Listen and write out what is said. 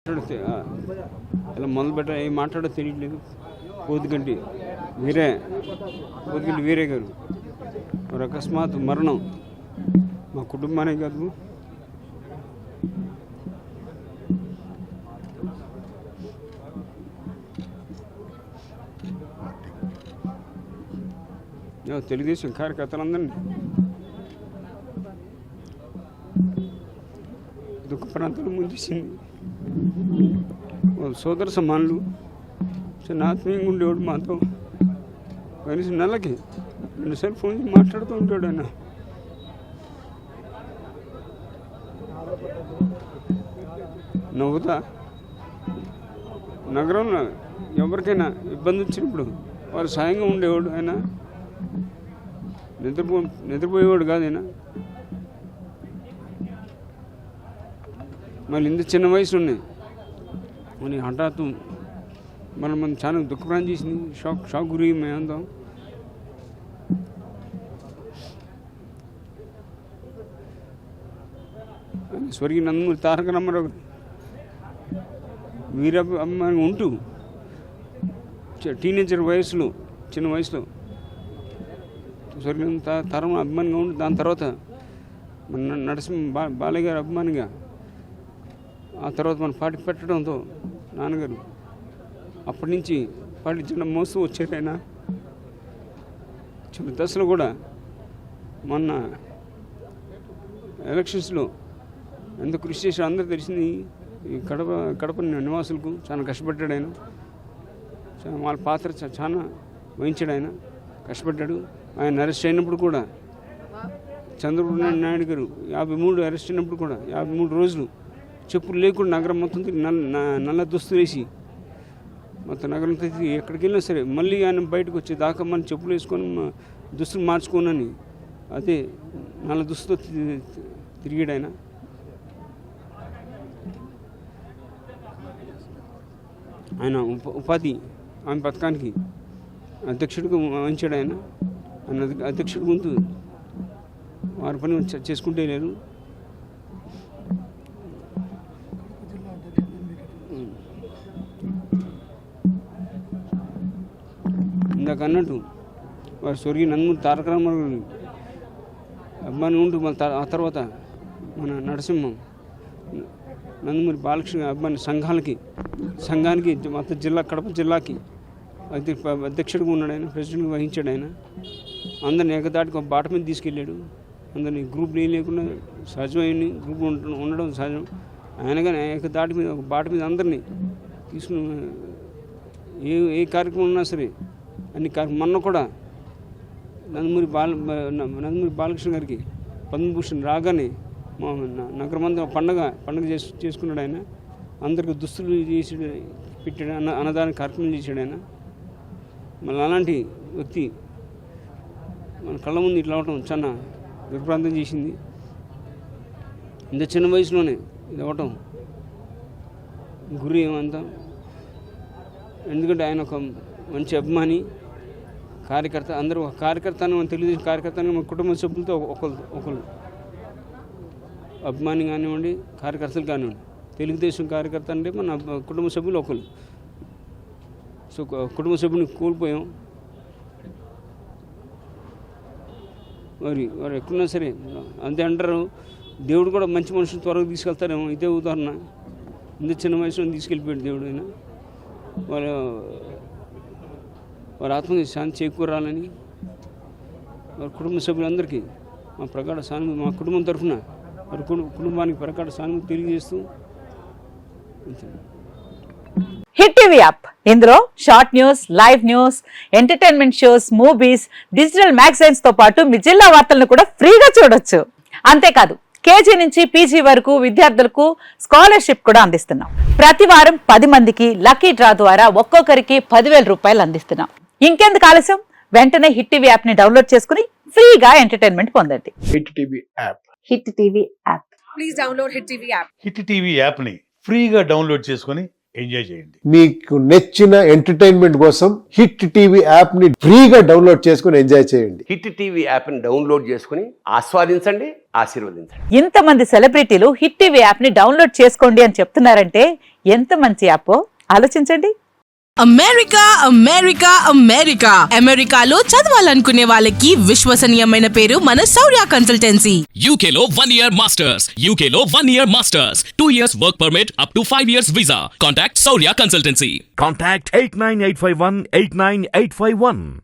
మాట్లాడితే ఇలా మొదలుపెట్ట ఏం మాట్లాడో తెలియట్లేదు. పోతుగంటి వీరే గారు మరి అకస్మాత్ మరణం మా కుటుంబానికి కాదు, తెలుగుదేశం కార్యకర్తలందరినీ దుఃఖ ప్రాంతాలు ముంచేసింది. సోదర సమానులు చిన్న ఆత్మీయంగా ఉండేవాడు మాతో. కనీసం నెలకి 2 సార్లు ఫోన్ చేసి మాట్లాడుతూ ఉంటాడు. ఆయన నవ్వుతా నగరంలో ఎవరికైనా ఇబ్బంది వచ్చినప్పుడు వారు సాయంగా ఉండేవాడు. ఆయన నిద్రపోయేవాడు కాదు. ఆయన మళ్ళీ ఇంత చిన్న వయసులోనే మన హఠాత్తు మనం చాలా దుఃఖప్రాణం చేసింది. షాక్ గురి మేమందాం. స్వర్గీయ నందమూరి తారక రామారావు వీరభిమానంగా ఉంటూ టీనేజర్ వయసులో చిన్న వయసులో స్వర్గీయ తరం అభిమానంగా ఉంటూ దాని తర్వాత మన నరసింహ బాలయ్య గారి అభిమానిగా ఆ తర్వాత మన పార్టీ పెట్టడంతో నాన్నగారు అప్పటి నుంచి పార్టీ జెండా మోస్తూ వచ్చాడు. ఆయన చిన్న దశలో కూడా మొన్న ఎలక్షన్స్లో ఎంత కృషి చేశాడు అందరూ తెలిసింది. ఈ కడప నివాసులకు చాలా కష్టపడ్డాడు. ఆయన వాళ్ళ పాత్ర చాలా వహించాడు. ఆయన కష్టపడ్డాడు. ఆయన అరెస్ట్ అయినప్పుడు కూడా చంద్రబాబు నాయుడు గారు 53 అరెస్ట్ అయినప్పుడు కూడా 53 రోజులు చెప్పులు లేకుండా నగరం మొత్తం నల్ల దుస్తులు వేసి మొత్తం నగరం తిరిగి ఎక్కడికి వెళ్ళినా సరే మళ్ళీ ఆయన బయటకు వచ్చే దాకా మనం చెప్పులు వేసుకొని దుస్తులు మార్చుకోనని అదే నల్ల దుస్తుతో తిరిగాడు. ఆయన ఆయన ఉపాధి ఆమె పథకానికి అధ్యక్షుడిగా వహించాడు. ఆయన అధ్యక్షుడి ముందు వారి పని చేసుకుంటే లేరు. ఇందాక అన్నట్టు వారు స్వర్గీయ నందమూరి తారక రామారావు అభిమాని ఉంటూ ఆ తర్వాత మన నరసింహం నందమూరి బాలకృష్ణ అభిమాని సంఘానికి మొత్తం కడప జిల్లాకి అధ్యక్షుడిగా ఉన్నాడు. ఆయన ప్రెసిడెంట్గా వహించాడు. ఆయన అందరిని ఏకదాటికి ఒక బాట మీద తీసుకెళ్ళాడు. అందరినీ గ్రూప్ లేకుండా సహజమైంది గ్రూప్ ఉండడం సహజం. ఆయన కానీ ఏకదాటి మీద ఒక బాట మీద అందరినీ తీసుకుని ఏ కార్యక్రమం ఉన్నా సరే అన్ని మొన్న కూడా నందమూరి బాలకృష్ణ గారికి పద్మభూషణ్ రాగానే మా నగరమంతా పండగ చేసుకున్నాడు. ఆయన అందరికి దుస్తులు చేసి పెట్టాడు. అన్నదాన కార్యక్రమం చేశాడు. ఆయన మళ్ళీ అలాంటి వ్యక్తి మన కళ్ళ ముందు ఇట్లా అవటం చాలా దుర్భ్రాంతం చేసింది. ఇంత చిన్న వయసులోనే ఇది అవ్వటం గురి ఏమంతా. ఎందుకంటే ఆయన ఒక మంచి అభిమాని కార్యకర్త. అందరూ ఒక కార్యకర్తను మన తెలుగుదేశం కార్యకర్తని మన కుటుంబ సభ్యులతో ఒకళ్ళు అభిమాని కానివ్వండి, కార్యకర్తలు కానివ్వండి. తెలుగుదేశం కార్యకర్త అంటే మన కుటుంబ సభ్యులు ఒకళ్ళు. సో కుటుంబ సభ్యుని కోల్పోయాం. వారు ఎక్కడున్నా సరే అంతే అంటారు. దేవుడు కూడా మంచి మనుషులు త్వరగా తీసుకెళ్తారేమో. ఇదే ఉదాహరణ. ఇంత చిన్న వయసులో తీసుకెళ్ళిపోయాడు దేవుడు. అయినా వారి ఆత్మకి శాంతి చేకూరాలని వారి కుటుంబ సభ్యులందరికీ మా ప్రగాఢ సానుభూతి, మా కుటుంబం తరఫున వారి కుటుంబానికి ప్రగాఢ సానుభూతి తెలియజేస్తూ హిట్ టీవీ యాప్. ఇందులో short news, live news, entertainment shows, movies, digital magazines తో పాటు మీ జిల్లా వార్తలను కూడా ఫ్రీగా చూడొచ్చు. అంతేకాదు కేజీ నుంచి పీజీ వరకు విద్యార్థులకు స్కాలర్షిప్ కూడా అందిస్తున్నాం. ప్రతి వారం 10 మందికి లక్కీ డ్రా ద్వారా ఒక్కొక్కరికి 10,000 రూపాయలు అందిస్తున్నాం. ఇంకెందుకు ఆలస్యం, వెంటనే హిట్ టీవీ యాప్ ని డౌన్లోడ్ చేసుకుని ఫ్రీగా ఎంటర్టైన్మెంట్ పొందండి. Hit TV app. Hit TV app. Please download hit TV app. Hit TV app ని ఫ్రీగా డౌన్లోడ్ చేసుకొని ఎంజాయ్ చేయండి. మీకు నచ్చిన ఎంటర్టైన్మెంట్ కోసం హిట్ టీవీ యాప్ ని ఫ్రీగా డౌన్లోడ్ చేసుకుని ఎంజాయ్ చేయండి. హిట్ టీవీ యాప్ని డౌన్లోడ్ చేసుకుని ఆస్వాదించండి, ఆశీర్వదించండి. ఇంతమంది సెలబ్రిటీలు హిట్ టీవీ యాప్ ని డౌన్లోడ్ చేసుకోండి అని చెప్తున్నారంటే ఎంత మంచి యాప్ ఆలోచించండి. అమెరికా అమెరికా అమెరికా అమెరికాలో చదవాలనుకునే వాళ్ళకి విశ్వసనీయమైన పేరు మన శౌర్య కన్సల్టెన్సీ. UK లో 1 year masters. UK లో 1 year masters. 2 years work permit up to 5 years visa. Contact Saurya Consultancy. Contact 89851 89851.